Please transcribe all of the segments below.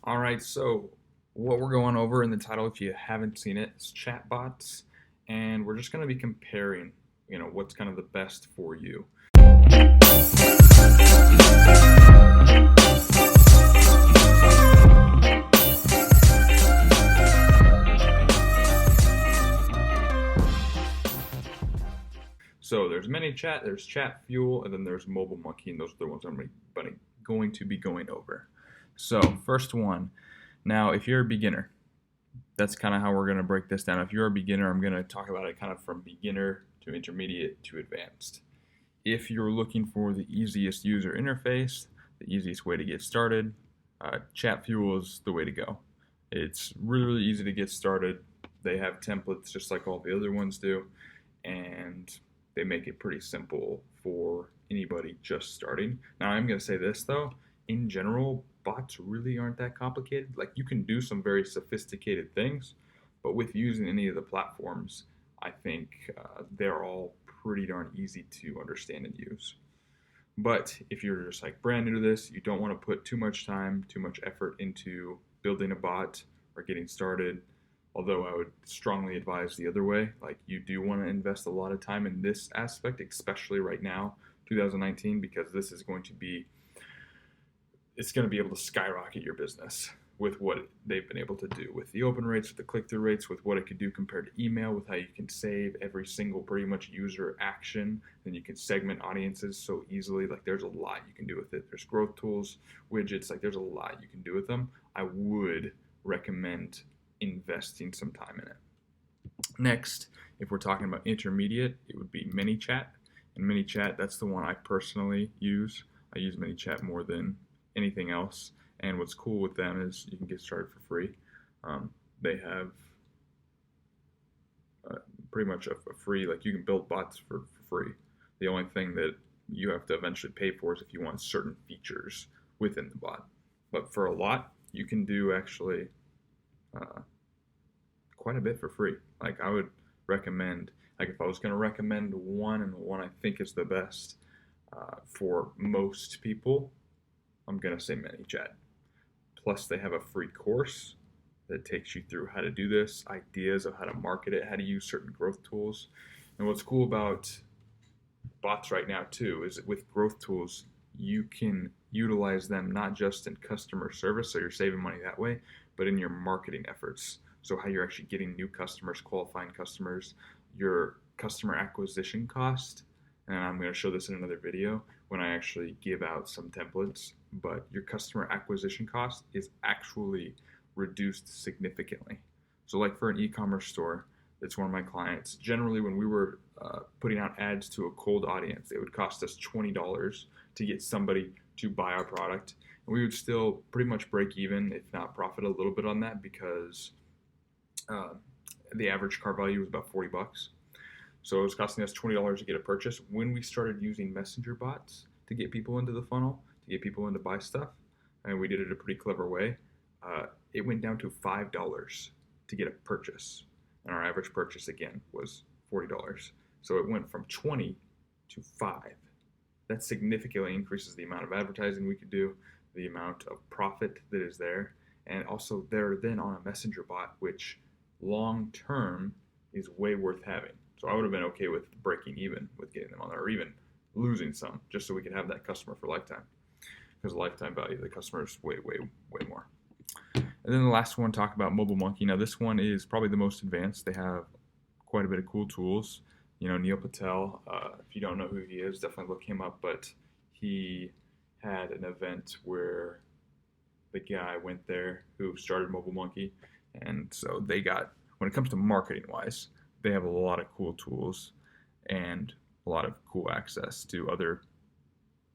All right, so what we're going over in the title, if you haven't seen it, is chatbots, and we're just going to be comparing, what's kind of the best for you. So there's Manychat, there's Chatfuel, and then there's Mobile Monkey, and those are the ones I'm going to be going over. So first one, now if you're a beginner, that's kind of how we're going to break this down. If you're a beginner, I'm going to talk about it kind of from beginner to intermediate to advanced. If you're looking for the easiest user interface, the easiest way to get started, Chatfuel is the way to go. It's really, really easy to get started. They have templates just like all the other ones do, and they make it pretty simple for anybody just starting. Now, I'm going to say this though, in general, bots really aren't that complicated. Like, you can do some very sophisticated things, but with using any of the platforms, I think they're all pretty darn easy to understand and use. But if you're just like brand new to this, you don't want to put too much time, too much effort into building a bot or getting started. Although I would strongly advise the other way. Like, you do want to invest a lot of time in this aspect, especially right now, 2019, because this is going to be, it's going to be able to skyrocket your business with what they've been able to do with the open rates, with the click-through rates, with what it could do compared to email, with how you can save every single pretty much user action, and you can segment audiences so easily. Like, there's a lot you can do with it. There's growth tools, widgets, like there's a lot you can do with them. I would recommend investing some time in it. Next, if we're talking about intermediate, it would be Manychat. And Manychat, that's the one I personally use. I use Manychat more than anything else. And what's cool with them is you can get started for free. They have pretty much a free, like, you can build bots for free. The only thing that you have to eventually pay for is if you want certain features within the bot. But for a lot, you can do actually quite a bit for free. Like, I would recommend, like, if I was going to recommend one, and the one I think is the best for most people, I'm going to say Manychat. Plus, they have a free course that takes you through how to do this, ideas of how to market it, how to use certain growth tools. And what's cool about bots right now too is that with growth tools, you can utilize them not just in customer service, so you're saving money that way, but in your marketing efforts. So how you're actually getting new customers, qualifying customers, your customer acquisition cost. And I'm going to show this in another video when I actually give out some templates, but your customer acquisition cost is actually reduced significantly. So like for an e-commerce store, that's one of my clients. Generally, when we were putting out ads to a cold audience, it would cost us $20 to get somebody to buy our product. And we would still pretty much break even, if not profit a little bit on that, because the average cart value was about $40. So it was costing us $20 to get a purchase. When we started using messenger bots to get people into the funnel, to get people in to buy stuff, and we did it a pretty clever way, it went down to $5 to get a purchase. And our average purchase, again, was $40. So it went from 20 to 5. That significantly increases the amount of advertising we could do, the amount of profit that is there, and also they're then on a messenger bot, which long term is way worth having. So I would have been okay with breaking even with getting them on there, or even losing some, just so we could have that customer for lifetime. Because the lifetime value of the customer is way, way, way more. And then the last one, talk about Mobile Monkey. Now this one is probably the most advanced. They have quite a bit of cool tools. Neil Patel, if you don't know who he is, definitely look him up. But he had an event where the guy went there who started Mobile Monkey. And so they got, when it comes to marketing wise, they have a lot of cool tools and a lot of cool access to other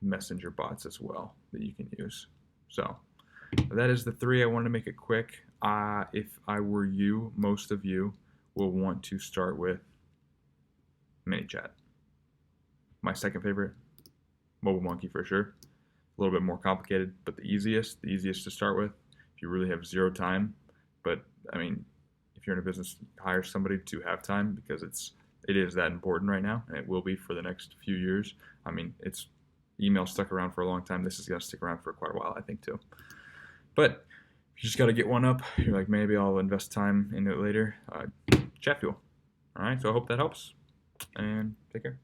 messenger bots as well that you can use. So that is the three. I wanted to make it quick. If I were you, most of you will want to start with Manychat. My second favorite, Mobile Monkey for sure. A little bit more complicated, but the easiest to start with if you really have zero time. But I mean, if you're in a business, hire somebody to have time, because it is that important right now, and it will be for the next few years. I mean, email stuck around for a long time. This is going to stick around for quite a while, I think, too. But you just got to get one up, you're like, maybe I'll invest time into it later. Chatfuel. All right, so I hope that helps, and take care.